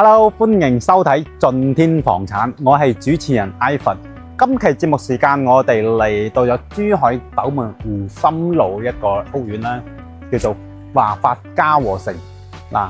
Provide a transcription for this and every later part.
Hello， 歡迎收睇盡天房產，我係主持人 Ivan。今期節目時間，我哋嚟到咗珠海斗門湖心路一個屋苑啦，叫做華發嘉禾城。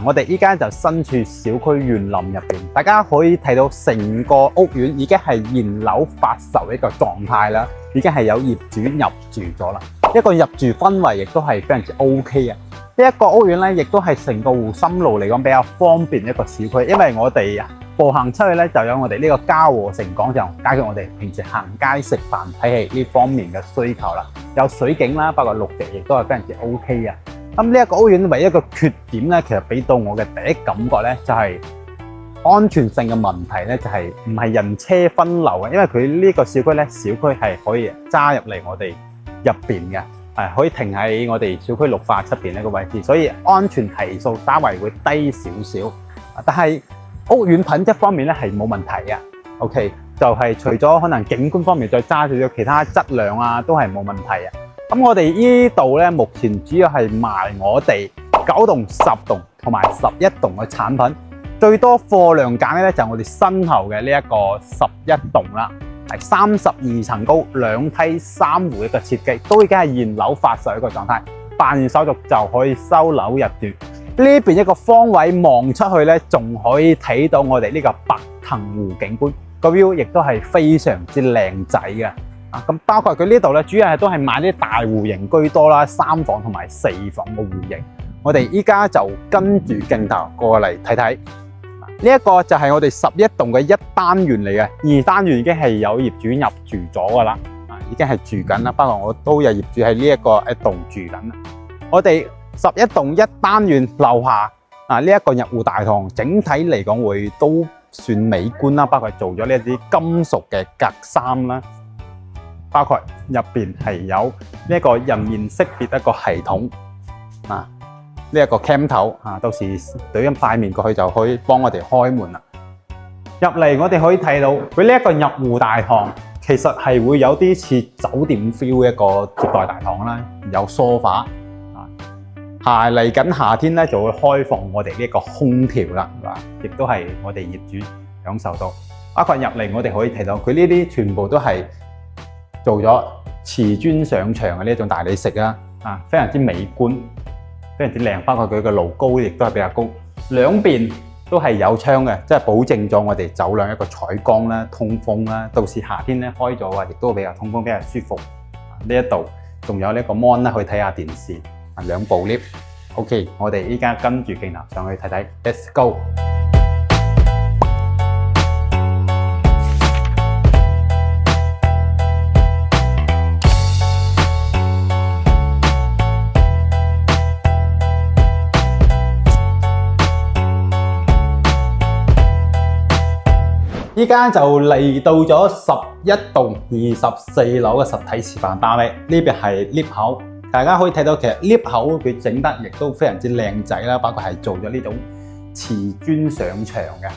我哋依家就身處小區園林入邊，大家可以睇到成個屋苑已經係現樓發售一個狀態啦，已經係有業主入住咗啦。一個入住氛圍亦都係非常之 OK 啊！呢一個屋苑咧，亦都係成個湖心路嚟講比較方便一個小區，因為我哋步行出去咧就有我哋呢個嘉禾城廣場，解決我哋平時行街食飯睇戲呢方面嘅需求啦。有水景啦，包括綠地亦都係非常之 OK 啊！咁呢一個屋苑唯一一個缺點咧，其實俾到我嘅第一感覺咧，就係安全性嘅問題咧，就係唔係人車分流嘅，因為佢呢個小區咧，小區係可以揸入嚟我哋入邊嘅。可以停喺我哋小區綠化出邊呢個位置，所以安全係數稍微會低少少。但係屋苑品質方面咧係冇問題嘅。OK， 就係除咗可能景觀方面再揸住咗其他質量啊，都係冇問題啊。咁我哋呢度咧目前主要係賣我哋9棟、10棟同埋11棟嘅產品，最多貨量揀咧就係我哋身後嘅呢一個11棟啦。係32層高，2梯3戶一個設計，都已經係現樓發售一個狀態。辦完手續就可以收樓入住。呢邊一個方位望出去咧，仲可以睇到我哋呢個白藤湖景觀，個 view 亦都係非常之靚仔嘅。咁包括佢呢度咧，主要係都係買啲大戶型居多啦，3房同埋4房嘅戶型。我哋依家就跟住鏡頭過嚟睇睇。呢一個就係我哋11棟嘅1單元嚟嘅，2單元已經係有業主入住咗噶啦，已經係住緊啦。包括我都有業主喺呢一棟住緊啦。我哋11棟1單元樓下呢一個入戶大堂，整體嚟講會都算美觀啦。包括做咗呢一啲金屬嘅格柵啦，包括入邊係有呢一個人面識別一個系統呢一個 cam 頭到時懟一塊面過去就可以幫我哋開門啦。入嚟我哋可以睇到佢呢一個入戶大堂，其實係會有啲似酒店 feel 一個接待大堂啦，有梳化嚟緊夏天咧就會開放我哋呢個空調啦，亦都係我哋業主享受到。包括入嚟我哋可以睇到佢呢啲全部都係做咗瓷磚上牆嘅呢種大理石非常之美觀。非常之靚，包括佢嘅爐高亦都係比較高，兩邊都係有窗嘅，即係保證咗我哋走廊一個採光啦、通風啦。到時夏天咧開咗嘅話，亦都比較通風，比較舒服。呢一度仲有呢個 mon 啦，可以睇下電視。2部 lift。OK， 我哋依家跟住鏡頭上去睇睇 ，Let's go。依家就嚟到咗11棟24樓嘅實體示範單位，呢邊係 lift 口，大家可以睇到其實 lift 口佢整得亦都非常之靚仔啦，包括係做咗呢種瓷磚上牆嘅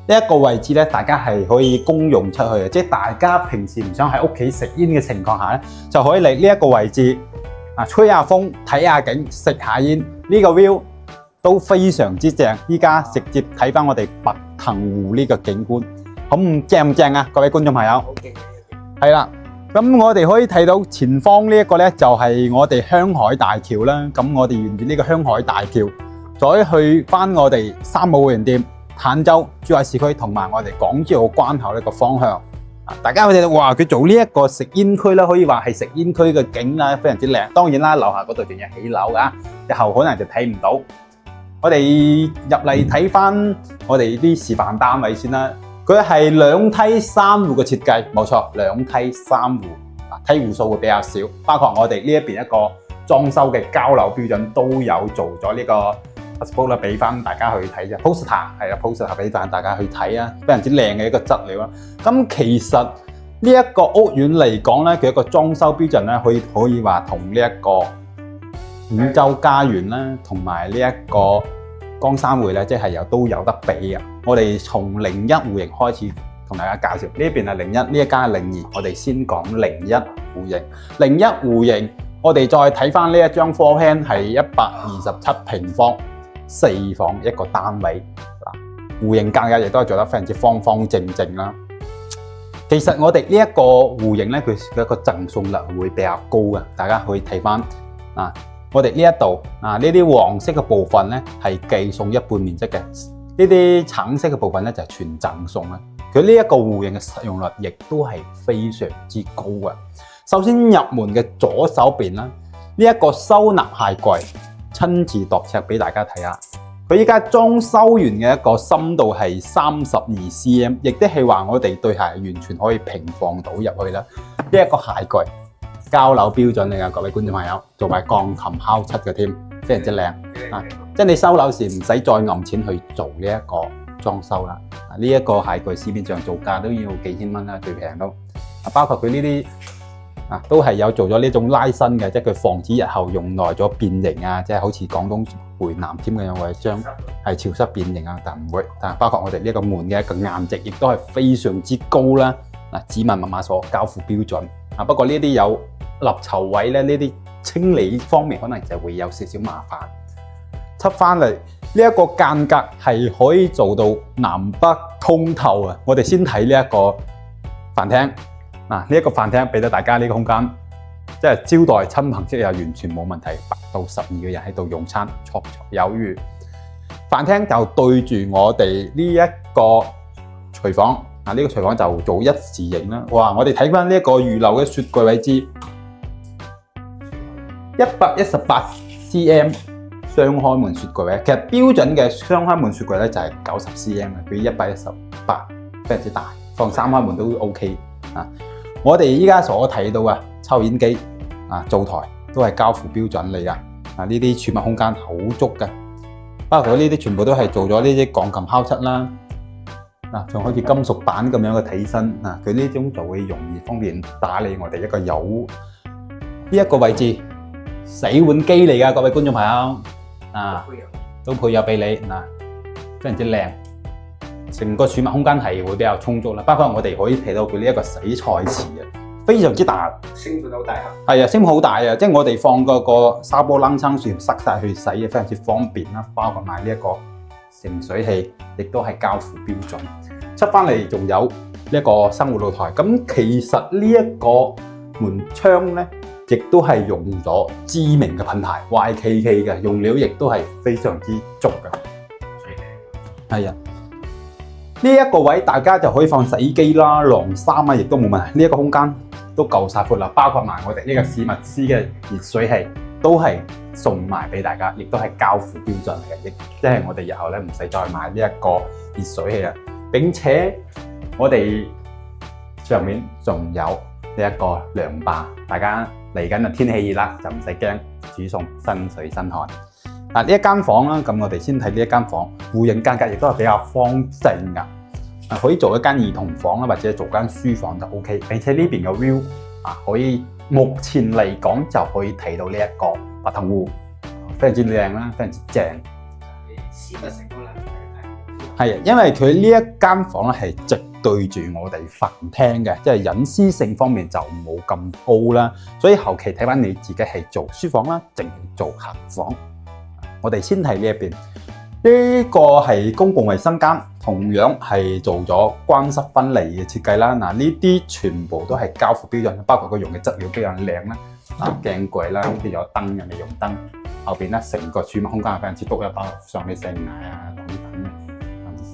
呢一個位置咧，大家係可以公用出去嘅，即係大家平時唔想喺屋企食煙嘅情況下咧，就可以嚟呢一個位置吹下風、睇下景、食下煙，呢個 view 都非常之正。依家直接睇翻我哋白藤湖呢個景觀。正唔正啊？各位觀眾朋友，好勁，係啦。咁我哋可以睇到前方呢一個咧，就係我哋香海大橋啦。咁我哋沿住呢個香海大橋，再去翻我哋三寶會員店、坦洲、珠海市區同埋我哋港珠澳關口呢個方向。大家可以睇到，哇！佢做呢一個食煙區啦，可以話係食煙區嘅景啦，非常之靚。當然啦，樓下嗰度仲有起樓噶，日後可能就睇唔到。我哋入嚟睇翻我哋啲示範單位先啦。佢係2梯3戶嘅設計，冇錯，2梯3戶，梯戶數會比較少。包括我哋呢一邊一個裝修嘅交樓標準都有做咗呢個 passport 啦，俾翻大家去睇啫。poster 係啊 ，poster 俾翻大家去睇啊，非常之靚嘅一個質料啦。咁其實呢一個屋苑嚟講咧，佢一個裝修標準咧，可以話同呢一個五洲家園啦，同埋呢一個江山匯咧，即係都有得比啊！我哋從01戶型開始同大家介紹，呢邊係01，呢一間係02。我哋先講01戶型。01戶型，我哋再睇翻呢一張 floor plan 係127平方，4房一個單位。戶型間隔亦都係做得非常之方方正正啦。其實我哋呢一個戶型咧，佢嘅一個贈送率會比較高嘅，大家可以睇翻啊。我哋呢一度啊，呢啲黃色嘅部分咧係寄送一半面積嘅，呢啲橙色嘅部分咧就係全贈送啦。佢呢一個戶型嘅實用率亦都係非常之高嘅。首先入門嘅左手邊啦，呢一個收納鞋櫃，親自度尺俾大家睇下。佢依家裝修完嘅一個深度係32 cm， 亦都係話我哋對鞋完全可以平放到入去啦。呢一個鞋櫃交樓標準嚟㗎，各位觀眾朋友，做埋鋼琴烤漆嘅添，非常之靚啊！即係你收樓時唔使再揞錢去做呢一個裝修啦。呢一個鞋櫃市面上造價都要幾千蚊啦，最平都。包括佢呢啲都係有做咗呢種拉伸嘅，即係佢防止日後用耐咗變形啊，即係好似廣東回南添嘅樣，或者將係潮濕變形啊，但唔會。但係包括我哋呢個門嘅一個硬直，亦都係非常之高啦。指紋密碼鎖交付標準啊，不過呢啲有立籌位咧，呢啲清理方面可能就會有少少麻煩。執翻嚟呢一個間隔係可以做到南北通透啊！我哋先睇呢一個飯廳。呢一個飯廳俾到大家呢個空間，即係招待親朋戚友完全冇問題，8到12個人喺度用餐綽綽有餘。飯廳就對住我哋呢一個廚房，呢個廚房就做一字形啦。哇！我哋睇翻呢一個預留嘅雪櫃位置，118 cm 雙開門雪櫃位。其實標準嘅雙開門雪櫃咧就係90 cm 嘅，佢118非常之大，放3開門都 OK 啊。我哋依家所睇到嘅抽煙機灶台都係交付標準嚟噶。呢啲儲物空間好足嘅，包括呢啲全部都係做咗呢啲鋼琴烤漆啦。仲好似金屬板咁樣嘅體身，佢呢種就會容易方便打理我哋一個有呢一個位置洗碗機嚟噶，各位觀眾朋友都配有俾你非常之靚。成個儲物空間係會比較充足啦，包括我哋可以睇到佢呢一個洗菜池非常之大，升盤好大係啊，升盤好大啊！即係我哋放個沙煲冷餐船塞晒去洗，非常之方便啦。包括埋呢一個盛水器，亦都係交付標準。出翻嚟仲有呢一個生活露台，咁其實呢一個門窗咧，亦都係用咗知名嘅品牌 YKK 嘅，用料亦都係非常之足嘅。係啊。呢一個位大家就可以放洗衣機啦、晾衫亦都冇問題。呢一個空間都夠晒闊啦，包括埋我哋呢個史密斯嘅熱水器都係送埋俾大家，亦都係交付標準嚟嘅，亦即係我哋日後咧唔使再買呢一個熱水器啦。並且我哋上面仲有呢一個涼霸，大家嚟緊天氣熱啦，就唔使驚煮餸身水身汗。呢一間房啦，咁我哋先睇呢一間房，戶型間隔亦都係比較方正噶，可以做一間兒童房啦，或者做間書房就 OK。並且呢邊嘅 view 可以目前嚟講就可以睇到呢一個白藤湖，非常之靚啦，非常之正。係啊，因為佢呢一間房咧係直對住我哋飯廳嘅，即係隱私性方面就冇咁高啦。所以後期睇翻你自己係做書房啦，定做客房。我哋先睇呢一邊，呢個係公共衛生間，同樣係做咗乾濕分離嘅設計啦。呢啲全部都係交付標準，包括佢用嘅質料非常靚啦。鏡櫃啦，跟住有燈嘅美容燈，後邊咧成個儲物空間係非常之足，包括上啲聖奶糖品、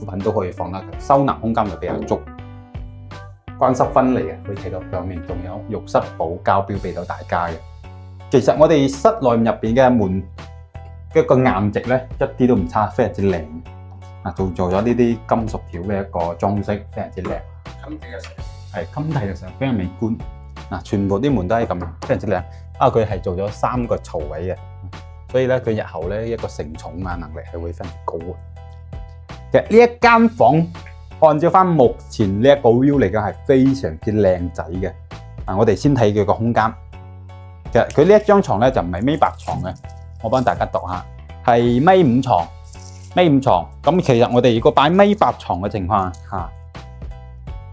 護膚品都可以放得，收納空間就比較足。乾濕分離嘅，可以睇到上面仲有浴室保膠標俾到大家嘅。其實我哋室內入邊嘅門一個硬直咧，一啲都唔差，非常之靚。做咗呢啲金屬條嘅一個裝飾，非常之靚。金地嘅石，係金地嘅石，非常美觀。全部啲門都係咁，非常之靚。佢係做咗3個槽位嘅，所以咧佢日後咧一個承重能力係會非常高嘅。其實呢一間房按照翻目前呢一個 view 嚟講係非常之靚仔嘅。我哋先睇佢個空間。其實佢呢一張床咧就唔係咪白床嘅。我幫大家讀下，係咪5床，咪5床。咁其實我哋如果擺咪8床嘅情況下，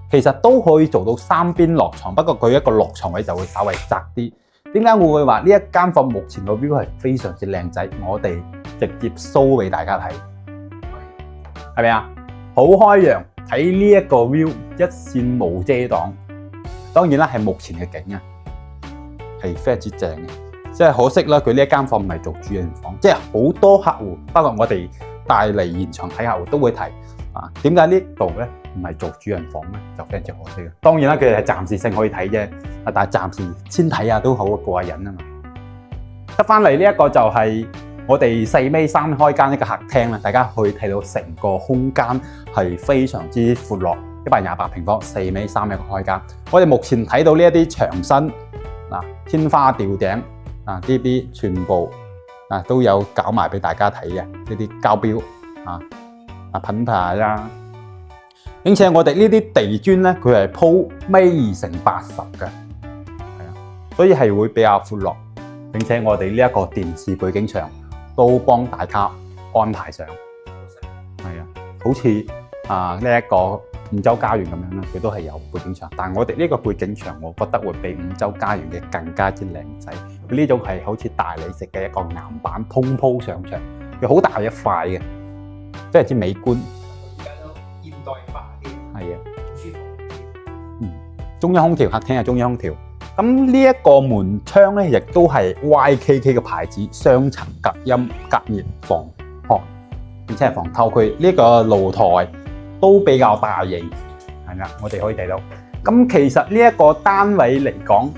其實都可以做到3邊落床，不過佢一個落床位就會稍微窄啲。點解我會話呢一間房目前個 view 係非常之靚仔？我哋直接 show 俾大家睇，係咪啊？好開揚，睇呢一個 view 一線無遮擋。當然啦，係目前嘅景啊，係非常之正嘅。即係可惜啦，佢呢一間房唔係做主人房，即係好多客戶，包括我哋帶嚟現場睇客戶都會提啊，點解呢度咧唔係做主人房咧？就非常之可惜嘅。當然啦，佢哋係暫時性可以睇啫，但係暫時先睇下都好過癮啊嘛。得翻嚟呢一個就係我哋4米3開間一個客廳啦，大家可以睇到成個空間係非常之闊落，128平方，4米3一個開間。我哋目前睇到呢一啲牆身嗱，天花吊頂啊，呢啲全部啊都有搞埋俾大家睇嘅呢啲膠標啊品牌啦。並且我哋呢啲地磚咧，佢係鋪1.2×80嘅，係啊，所以係會比較闊落。並且我哋呢一個電視背景牆都幫大家安排上，係啊，好似呢一個五洲家園咁樣啦，佢都係有背景牆，但係我哋呢個背景牆，我覺得會比五洲家園嘅更加之靚仔。佢呢種係好似大理石嘅一個岩板通鋪上牆，佢好大一塊嘅，非常之美觀。而家都現代化啲，係啊，舒服。中央空調，客廳係中央空調。咁呢一個門窗咧，亦都係 YKK 嘅牌子，雙層隔音、隔熱、防寒，並且係防偷窺。呢個露台都比較大型，係啦，我哋可以睇到。咁其實呢一個單位嚟講，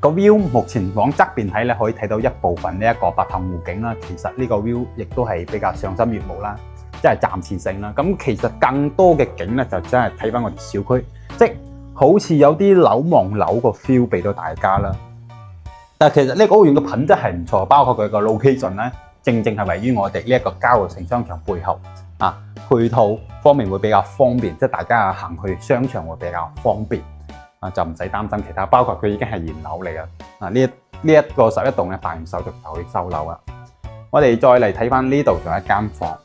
個 view 目前往側邊睇咧，可以睇到一部分呢一個白潭湖景啦。其實呢個 view 亦都係比較賞心悅目啦，即係暫時性啦。咁其實更多嘅景咧，就真係睇翻我哋小區，即好似有啲樓望樓個 feel 俾到大家啦，但係其實呢個屋苑嘅品質係唔錯，包括佢個 location 咧，正係位於我哋呢一個嘉禾城商場背後啊，配套方面會比較方便，即係大家行去商場會比較方便啊，就唔使擔心其他，包括佢已經係現樓嚟嘅啊，呢一個11棟咧辦完手續就可以收樓啦。我哋再嚟睇翻呢度仲有一間房。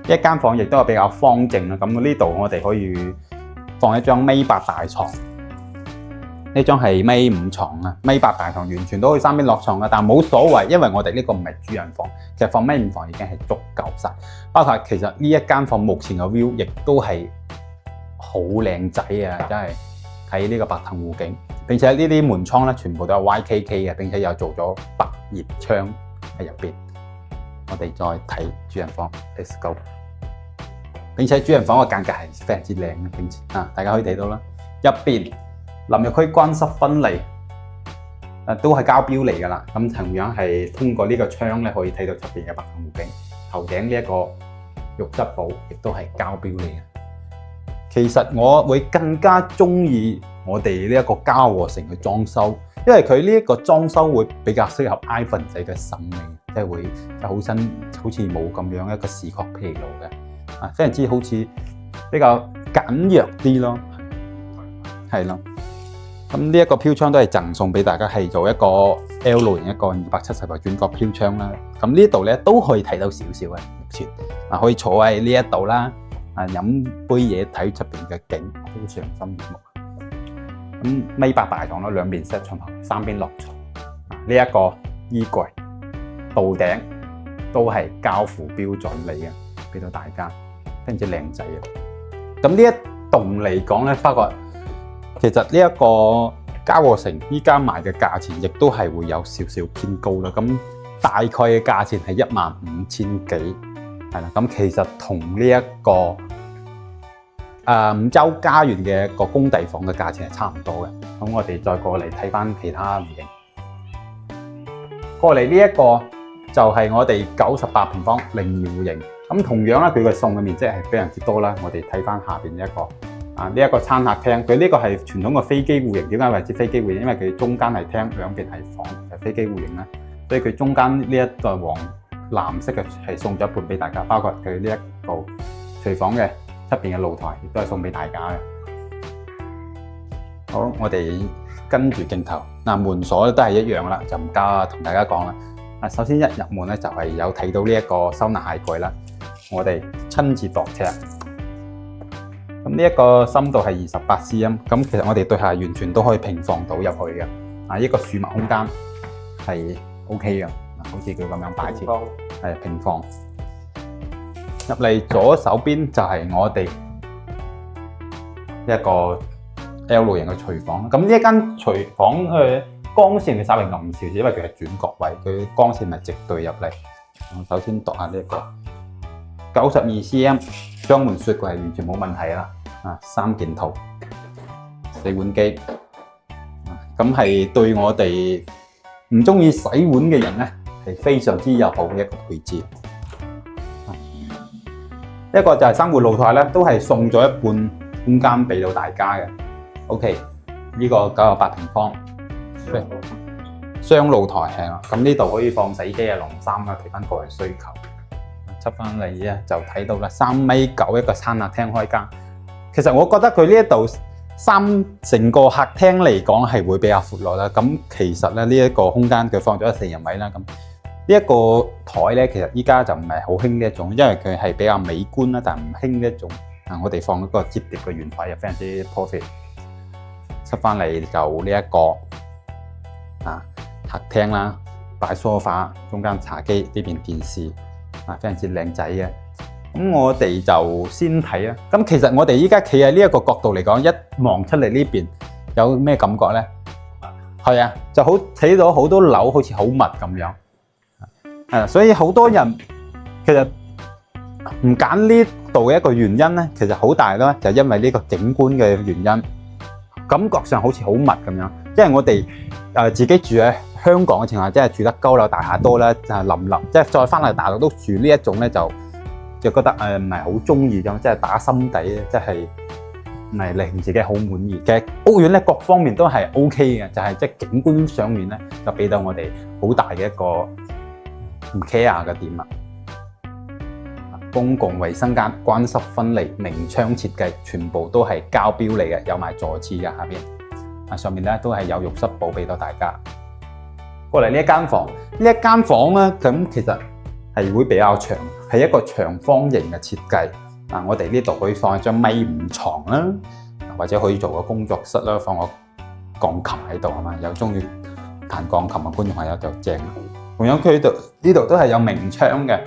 一間房亦都係比較方正啦，咁呢度我哋可以放一張1.8大床，呢張係1.5床啊，1.8大床完全都可以3邊落床嘅，但冇所謂，因為我哋呢個唔係主人房，其實放1.5房已經係足夠晒。包括其實呢一間房目前嘅 view 亦都係好靚仔啊，真係睇呢個白潭湖景，並且呢啲門窗咧全部都係 YKK 嘅，並且又做咗百葉窗喺入邊。我哋再睇主人房 ，Let's go。並且主人房嘅間隔係非常之靚嘅，並且大家可以睇到啦，入邊淋浴區乾濕分離，都係膠標嚟㗎啦。咁同樣係通過呢個窗咧，可以睇到出邊嘅白潭湖景。頭頂呢一個浴室寶亦都係膠標嚟嘅。其實我會更加中意我哋呢一個嘉禾城嘅裝修，因為佢呢一個裝修會比較適合 iPhone 仔嘅審美，即係會好似冇咁樣一個視覺疲勞嘅。非常之好似比較簡約啲咯，係咯。咁呢一個飄窗都係贈送俾大家，係做一個 L 型一個270度轉角飄窗啦。咁呢度咧都可以睇到少少嘅，目前可以坐喺呢一度啦，飲杯嘢睇出邊嘅景，好賞心悅目。咁1.8大床啦，兩邊 set 床頭，3邊落床。呢一個衣櫃到頂都係交付標準嚟嘅，俾到大家。非常之靚仔啊！咁呢一棟嚟講咧，包括其實呢一個嘉禾城依家賣嘅價錢，亦都係會有少少偏高啦。咁大概嘅價錢係15000幾，係啦。咁其實同呢一個五洲家園嘅一個工地房嘅價錢係差唔多嘅。咁我哋再過嚟睇翻其他戶型，過嚟呢一個就係我哋98平方02戶型。咁同樣啦，佢嘅送嘅面積係非常之多啦。我哋睇翻下邊一個呢一個餐客廳，佢呢個係傳統嘅飛機戶型。點解為之飛機戶型？因為佢中間係廳，兩邊係房，係飛機戶型啦。所以佢中間呢一個黃藍色嘅係送咗一半俾大家，包括佢呢一部廚房嘅側邊嘅露台，亦都係送俾大家嘅。好，我哋跟住鏡頭門鎖都係一樣啦，就唔加同大家講啦。首先一入門咧就係有睇到呢一個收納鞋櫃啦。我哋親自度尺，咁呢一個深度係28 cm， 咁其實我哋對鞋完全都可以平放到入去嘅，一個儲物空間係 OK 嘅，好似佢咁樣擺設，係平放。入嚟左手邊就係我哋一個 L 路型嘅廚房。咁呢一間廚房嘅光線係稍微暗少少，因為佢係轉角位，佢光線係直對入嚟。我首先度下呢一個92 cm 雙門雪櫃係完全冇問題啦。3件套4碗機，咁係對我哋唔中意洗碗嘅人咧係非常之友好嘅一個配置。一個就係生活露台咧，都係送咗一半空間俾到大家嘅。OK， 呢個98平方雙露台係啦，咁呢度可以放洗衣機啊、晾衫啊，睇翻個人需求。執翻嚟咧就睇到啦，3.9米一個餐客廳開間。其實我覺得佢呢一度成個客廳嚟講係會比較闊落啦。咁其實咧呢一個空間佢放咗4人位啦。咁呢一個台咧，其實依家就唔係好興呢一種，因為佢係比較美觀啦，但係唔興呢一種。我哋放一個摺疊嘅圓台又非常之 perfect。出翻嚟就呢一個客廳啦，擺梳化，中間茶几，呢邊電視非常之靚仔嘅。咁我哋就先睇啦。咁其實我哋依家企喺呢一個角度嚟講，一望出嚟呢邊有咩感覺咧？係啊，就好睇到好多樓好似好密咁樣。所以好多人其實唔揀呢度嘅一個原因咧，其實好大啦，就因為呢個景觀嘅原因，感覺上好似好密咁樣。因為我哋自己住喺香港嘅情況下，即係住得高樓大廈多啦，林立，即係再翻嚟大陸都住呢一種咧，就覺得唔係好中意咁，即係打心底咧，即係唔係令自己好滿意嘅。屋苑咧各方面都係 OK 嘅，就係即係景觀上面咧就俾到我哋好大嘅一個唔 care 嘅點啦。公共衛生間乾濕分離，明窗設計，全部都係膠標嚟嘅，有埋坐廁嘅下邊。上面咧都係有浴室寶俾到大家。過嚟呢一間房，呢一間房咧咁其實係會比較長，係一個長方形嘅設計。我哋呢度可以放一張1.5米床啦，或者可以做個工作室啦，放個鋼琴喺度係嘛？有中意彈鋼琴嘅觀眾朋友就正。同樣佢呢度都係有明窗嘅。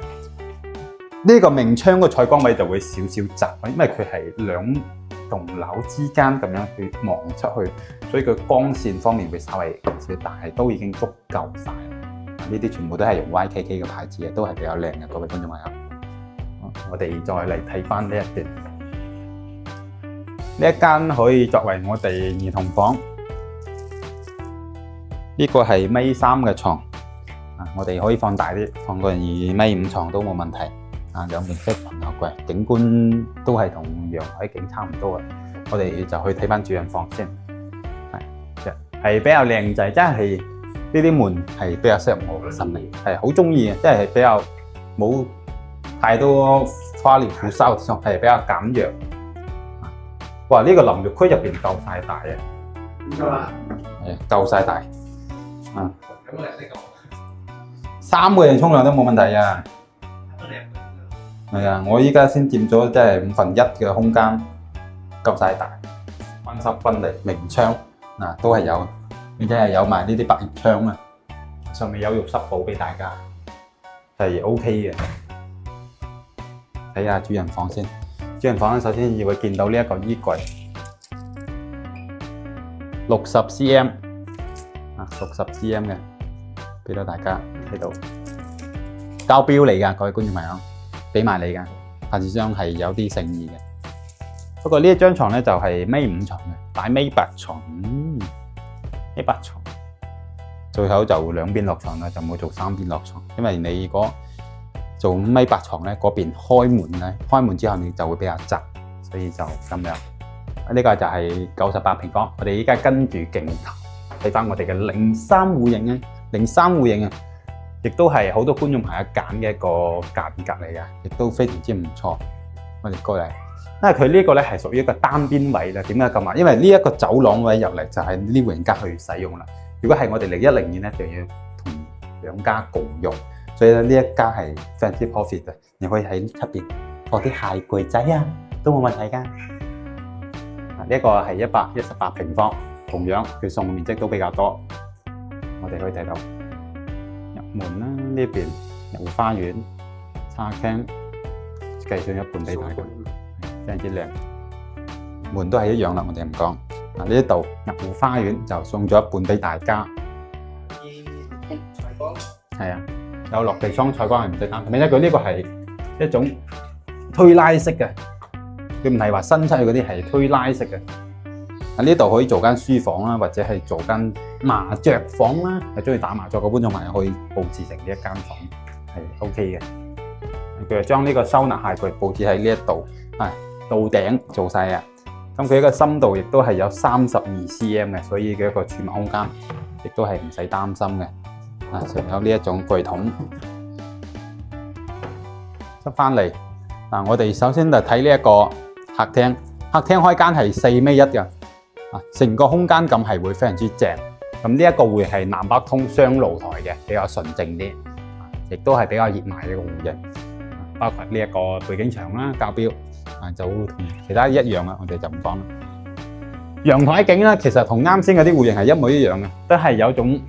呢個明窗個採光位就會少少窄，因為佢係2棟樓之間咁樣去望出去，所以佢光線方面會稍微少，但係都已經足夠晒。呢啲全部都係用 YKK 嘅牌子嘅，都係比較靚嘅，各位觀眾朋友。我哋再嚟睇翻呢一段，呢一間可以作為我哋兒童房。呢個係1.3米嘅床，我哋可以放大啲，放個2.5米床都冇問題。兩面式朋友櫃，景觀都係同陽海景差唔多嘅。我哋就去睇翻主人房先，係比較靚仔，真係呢啲門係比較適合我嘅心理，係好中意嘅，即係比較冇太多花里胡哨，係比較簡約。哇！呢個淋浴區入邊夠晒大嘅，夠晒大。咁我哋識講3個人沖涼都冇問題啊！係啊，我依家先佔咗即係1/5嘅空間，夠晒大，乾濕分離，明窗都係有，而且係有埋呢啲百葉窗啊，上面有浴室寶俾大家，係 OK 嘅。睇下主人房先，主人房咧首先要會見到呢一個衣櫃，60 cm 60 cm 嘅，俾到大家睇到，膠標嚟㗎，各位觀眾朋友。俾埋你㗎，發展商係有啲誠意嘅。不過呢一張床咧就係1.5米床嘅，擺1.8米床，1.8米床。最好就兩邊落床啦，就冇做3邊落床，因為你如果做5.8米床咧，嗰邊開門咧，開門之後你就會比較窄，所以就咁樣。呢個就係98平方。我哋依家跟住鏡頭睇翻我哋嘅03戶型啊，03戶型啊。亦都係好多觀眾朋友揀嘅一個間隔嚟嘅，亦都非常之唔錯。我哋過嚟，因為佢呢個咧係屬於一個單邊位啦。點解咁啊？因為呢一個走廊位入嚟就係呢戶人家去使用啦。如果係我哋01年咧，就要同兩家共用，所以咧呢一家係非常之 profit 嘅。你可以喺出邊放啲鞋櫃仔啊，都冇問題㗎。呢一個係118平方，同樣佢送嘅面積都比較多。我哋可以睇到。門啦，呢邊有花園、茶廳，計算一半俾大家，非常之靚。門都係一樣啦，我哋唔講。嗱呢一度入戶花園就送咗一半俾大家。採光係啊，有落地窗採光係唔使擔心，因為佢呢個係一種推拉式嘅，佢唔係話新出去嗰啲係推拉式嘅。喺呢度可以做間書房啦，或者係做間麻雀房啦，係中意打麻雀嘅觀眾朋友可以佈置成呢一間房，係 OK 嘅。佢就將呢個收納鞋櫃佈置喺呢一度，係到頂做晒啊。咁佢一個深度亦都係有32cm 嘅，所以佢一個儲物空間亦都係唔使擔心嘅。啊，仲有呢一種櫃桶。執翻嚟嗱，我哋首先就睇呢一個客廳，客廳開間係4.1米嘅，啊，成個空間感係會非常之正。咁呢一個會係南北通雙露台嘅，比較純正啲，亦都係比較熱賣嘅一個戶型。包括呢一個背景牆啦、校標啊，就同其他一樣啦，我哋就唔講啦。陽台景咧，其實同啱先嗰啲戶型係一模一樣嘅，都係有種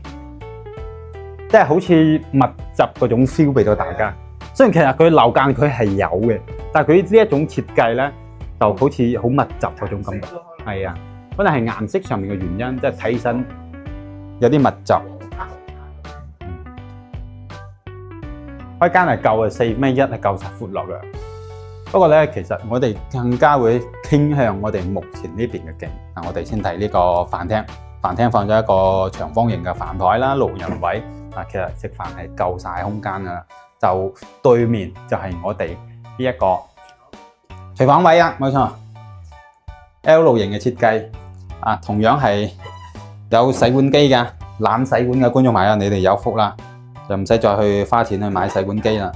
即係好似密集嗰種 feel 俾到大家。雖然其實佢樓間佢係有嘅，但係佢呢一種設計咧，就好似好密集嗰種感覺。係啊，可能係顏色上面嘅原因，即係睇起身有啲密集。開間係夠嘅，4.1米係夠晒闊落嘅。不過咧，其實我哋更加會傾向我哋目前呢邊嘅景。嗱，我哋先睇呢個飯廳，飯廳放咗一個長方形嘅飯台啦，6人位。啊，其實食飯係夠晒空間噶啦。就對面就係我哋呢一個廚房位啊，冇錯。L 型嘅設計啊，同樣係有洗碗機㗎，懶洗碗嘅觀眾朋友，你哋有福啦！就唔使再去花錢去買洗碗機啦。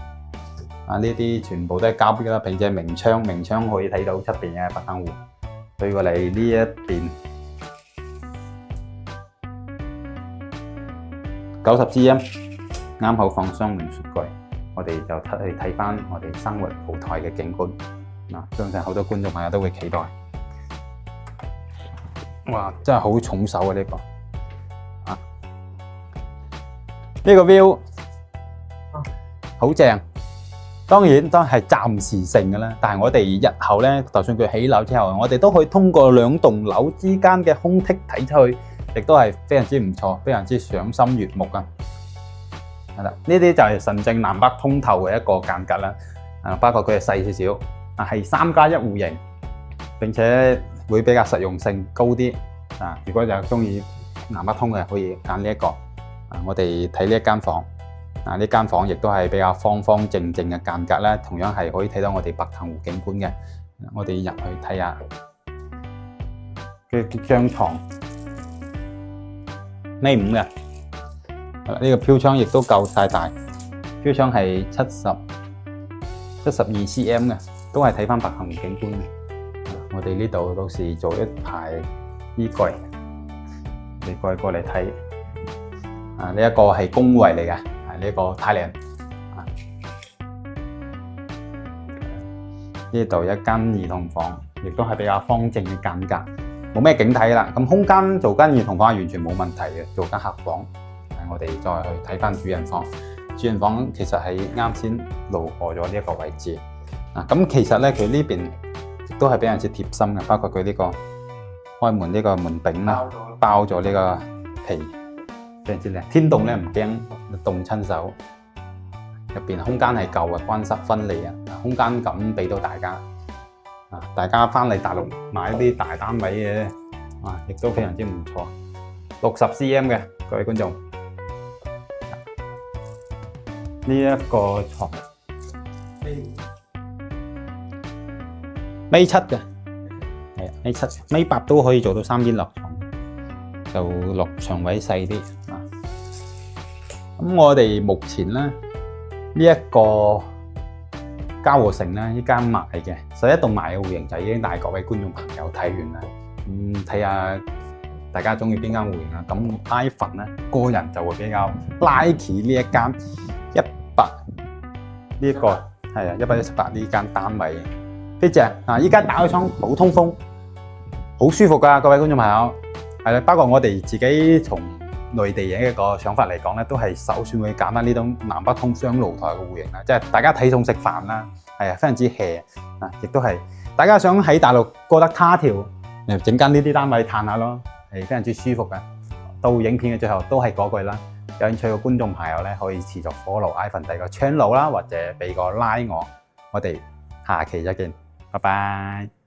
啊，呢啲全部都係膠壁啦，並且明窗可以睇到出邊嘅北灘湖。對過嚟呢一邊90cm，啱好放雙門雪櫃。我哋就出去睇翻我哋生活舞台嘅景觀。嗱，相信好多觀眾朋友都會期待。哇，真係好重手啊！呢個啊，呢個 view 好正。當然都係暫時性嘅啦，但係我哋日後咧，就算佢起樓之後，我哋都可以通過兩棟樓之間嘅空隙睇出去，亦都係非常之唔錯，非常之賞心悅目啊！係啦，呢啲就係純正南北通透嘅一個間隔啦。啊，包括佢係細少少，啊係3+1戶型，並且會比較實用性高啲。啊，如果就中意南北通嘅，可以揀呢一個。啊，我哋睇呢一間房，啊呢間房亦都係比較方方正正嘅間隔啦，同樣係可以睇到我哋北灘湖景觀嘅。我哋入去睇下佢張床，1.5米嘅。呢個飄窗亦都夠晒大，飄窗係72cm 嘅，都係睇翻北灘湖景觀嘅。我哋呢度到時做一排衣櫃，你過嚟睇。啊，呢一個係公衛嚟嘅，係呢個太靚。呢度一間兒童房，亦都係比較方正嘅間隔，冇咩景睇啦。咁空間做間兒童房係完全冇問題嘅，做間客房。我哋再去睇翻主人房，主人房其實係啱先路過咗呢一個位置。啊，咁其實咧佢呢邊亦都係比較之貼心嘅，包括佢呢個開門呢個門柄啦，包咗呢個皮，非常之靚。天凍咧唔驚凍親手，入邊空間係夠嘅，乾濕分離啊，空間感俾到大家。啊，大家翻嚟大陸買啲大單位嘅，啊，亦都非常之唔錯。60cm 嘅各位觀眾。呢一個床米7嘅，係米7、米8都可以做到3邊落床，就落床位細啲啊。咁我哋目前咧呢一個嘉禾城咧呢間賣嘅11棟賣嘅戶型就已經帶各位觀眾朋友睇完啦。睇下大家中意邊間戶型啊？咁 Ivan 咧個人就會比較 like 呢一間。呢一個係啊，118呢間單位，非常啊！依間打開窗好通風，好舒服噶，各位觀眾朋友係啦。包括我哋自己從內地嘅一個想法嚟講咧，都係首選會揀翻呢種南北通雙露台嘅戶型啦。即係大家睇餸食飯啦，係啊，非常之 hea 啊，亦都係大家想喺大陸過得他條，整間呢啲單位嘆下咯，係非常之舒服嘅。到影片嘅最後都係嗰句啦，有興趣嘅觀眾朋友咧可以持續 follow Ivan 第個 channel 啦，或者俾個 like 我哋下期再見，拜拜。